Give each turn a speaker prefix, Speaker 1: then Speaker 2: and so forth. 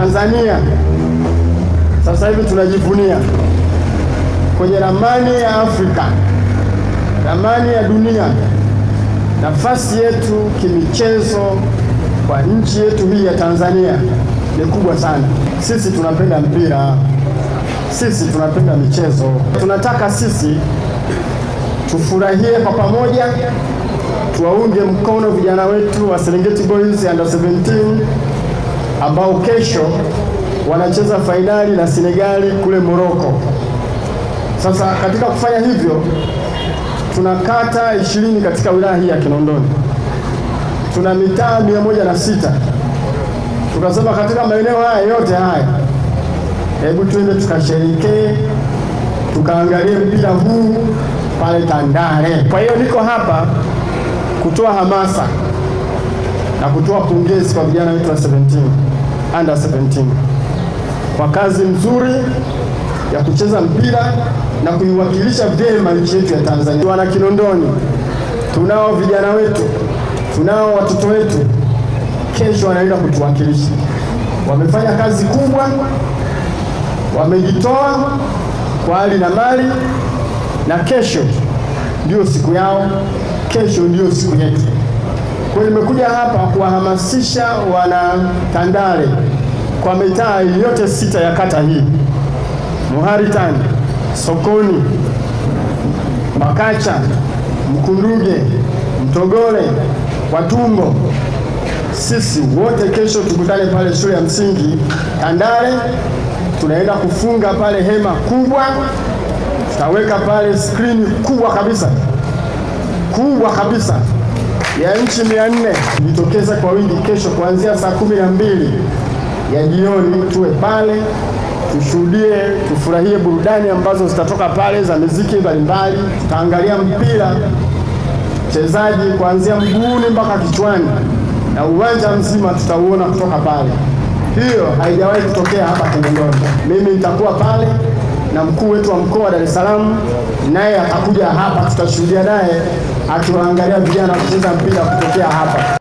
Speaker 1: Tanzania sasa hivi tunajivunia kwenye ramani ya Afrika, ramani ya dunia. Nafasi yetu kimichezo kwa nchi yetu hii ya Tanzania ni kubwa sana. Sisi tunapenda mpira, sisi tunapenda michezo. Tunataka sisi tufurahie kwa pamoja, tuwaunge mkono vijana wetu wa Serengeti Boys Under 17 ambao kesho wanacheza fainali na Senegali kule Morocco. Sasa katika kufanya hivyo, tuna kata 20 katika wilaya hii ya Kinondoni. Tuna mitaa 106. Tukasema katika maeneo haya yote haya, hebu tuende tukasherehekee, tukaangalie mpira huu pale Tandale. Kwa hiyo niko hapa kutoa hamasa na kutoa pongezi kwa vijana wetu wa 17, Under 17 kwa kazi nzuri ya kucheza mpira na kuiwakilisha vyema nchi yetu ya Tanzania. Wana Kinondoni, tunao vijana wetu, tunao watoto wetu, kesho wanaenda kutuwakilisha. Wamefanya kazi kubwa, wamejitoa kwa hali na mali, na kesho ndio siku yao, kesho ndio siku yetu. Kwa hiyo nimekuja hapa kuwahamasisha wana Tandale kwa mitaa yote 6 ya kata hii: Muharitani, Sokoni, Makacha, Mkunduge, Mtogole, Watumbo. Sisi wote kesho tukutane pale shule ya msingi Tandale. Tunaenda kufunga pale hema kubwa, tutaweka pale skrini kubwa kabisa ya inchi 400. Jitokeze kwa wingi kesho kuanzia saa 12 ya jioni, tuwe pale tushuhudie, tufurahie burudani ambazo zitatoka pale za muziki mbalimbali. Tutaangalia mpira, mchezaji kuanzia mguuni mpaka kichwani, na uwanja mzima tutauona kutoka pale. Hiyo haijawahi kutokea hapa Kinondoni. Mimi nitakuwa pale na mkuu wetu wa mkoa wa Dar es Salaam, naye atakuja hapa, tutashuhudia naye akiwaangalia vijana wakicheza mpira kutokea hapa.